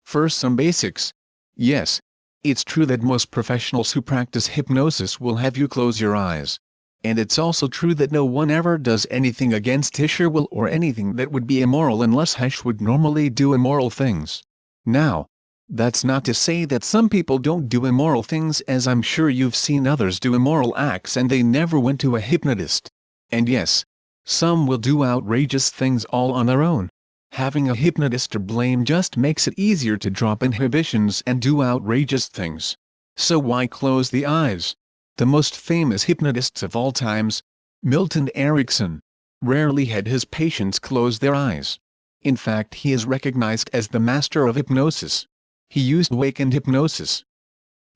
First, some basics. Yes, it's true that most professionals who practice hypnosis will have you close your eyes. And it's also true that no one ever does anything against his will or anything that would be immoral unless Hesh would normally do immoral things. Now, that's not to say that some people don't do immoral things, as I'm sure you've seen others do immoral acts and they never went to a hypnotist. And yes, some will do outrageous things all on their own. Having a hypnotist to blame just makes it easier to drop inhibitions and do outrageous things. So why close the eyes? The most famous hypnotists of all times, Milton Erickson, rarely had his patients close their eyes. In fact, he is recognized as the master of hypnosis. He used awakened hypnosis.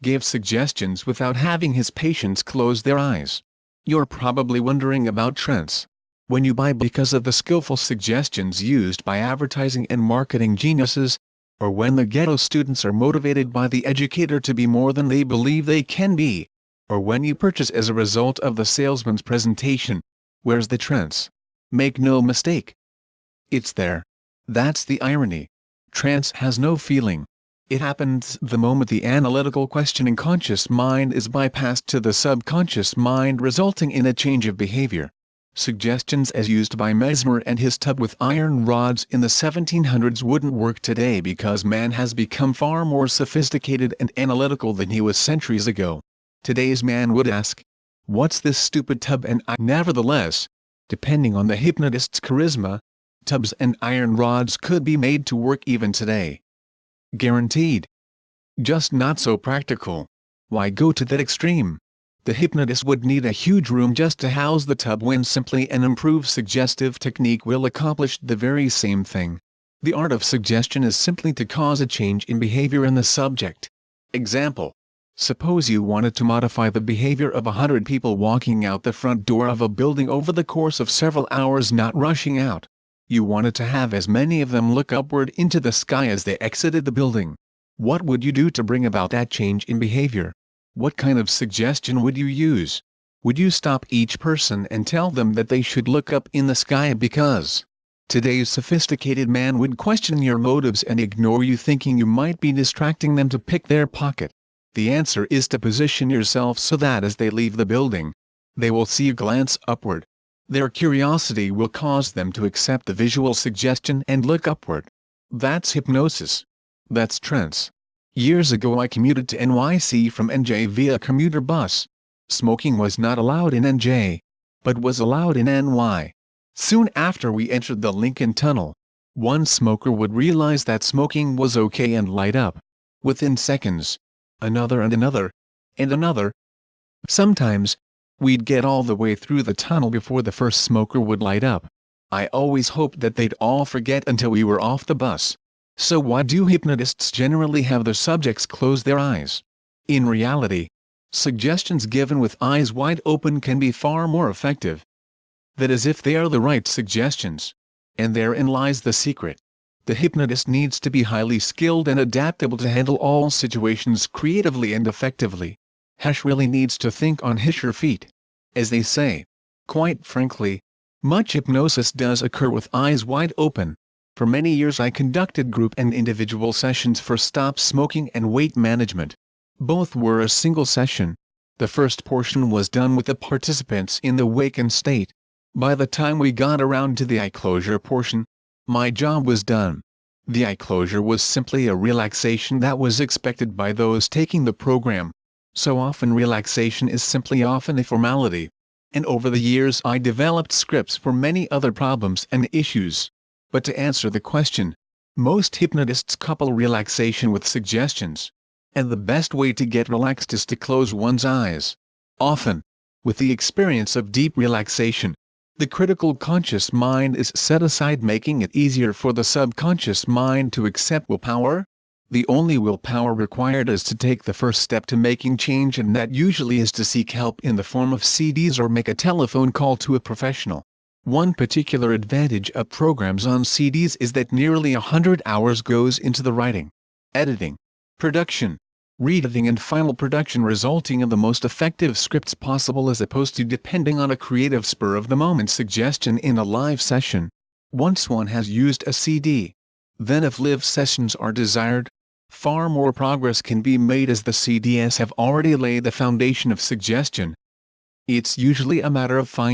Gave suggestions without having his patients close their eyes. You're probably wondering about trance. When you buy because of the skillful suggestions used by advertising and marketing geniuses, or when the ghetto students are motivated by the educator to be more than they believe they can be, or when you purchase as a result of the salesman's presentation, where's the trance? Make no mistake. It's there. That's the irony. Trance has no feeling. It happens the moment the analytical questioning conscious mind is bypassed to the subconscious mind, resulting in a change of behavior. Suggestions as used by Mesmer and his tub with iron rods in the 1700s wouldn't work today because man has become far more sophisticated and analytical than he was centuries ago. Today's man would ask, "What's this stupid tub?" and nevertheless, depending on the hypnotist's charisma, tubs and iron rods could be made to work even today. Guaranteed. Just not so practical. Why go to that extreme? The hypnotist would need a huge room just to house the tub when simply an improved suggestive technique will accomplish the very same thing. The art of suggestion is simply to cause a change in behavior in the subject. Example. Suppose you wanted to modify the behavior of 100 people walking out the front door of a building over the course of several hours, not rushing out. You wanted to have as many of them look upward into the sky as they exited the building. What would you do to bring about that change in behavior? What kind of suggestion would you use? Would you stop each person and tell them that they should look up in the sky because? Today's sophisticated man would question your motives and ignore you, thinking you might be distracting them to pick their pocket. The answer is to position yourself so that as they leave the building, they will see you glance upward. Their curiosity will cause them to accept the visual suggestion and look upward. That's hypnosis. That's trance. Years ago I commuted to NYC from NJ via commuter bus. Smoking was not allowed in NJ, but was allowed in NY. Soon after we entered the Lincoln Tunnel, one smoker would realize that smoking was okay and light up. Within seconds, another and another, and another. Sometimes, we'd get all the way through the tunnel before the first smoker would light up. I always hoped that they'd all forget until we were off the bus. So why do hypnotists generally have their subjects close their eyes? In reality, suggestions given with eyes wide open can be far more effective. That is, if they are the right suggestions. And therein lies the secret. The hypnotist needs to be highly skilled and adaptable to handle all situations creatively and effectively. Hesh really needs to think on his feet. As they say. Quite frankly, much hypnosis does occur with eyes wide open. For many years I conducted group and individual sessions for stop smoking and weight management. Both were a single session. The first portion was done with the participants in the wakened state. By the time we got around to the eye closure portion, my job was done. The eye closure was simply a relaxation that was expected by those taking the program. So often relaxation is simply often a formality. And over the years I developed scripts for many other problems and issues. But to answer the question, most hypnotists couple relaxation with suggestions. And the best way to get relaxed is to close one's eyes. Often, with the experience of deep relaxation, the critical conscious mind is set aside, making it easier for the subconscious mind to accept willpower. The only willpower required is to take the first step to making change, and that usually is to seek help in the form of CDs or make a telephone call to a professional. One particular advantage of programs on CDs is that nearly 100 hours goes into the writing, editing, production, reediting and final production, resulting in the most effective scripts possible, as opposed to depending on a creative spur-of-the-moment suggestion in a live session. Once one has used a CD, then if live sessions are desired, Far more progress can be made as the CDS have already laid the foundation of suggestion. It's usually a matter of finding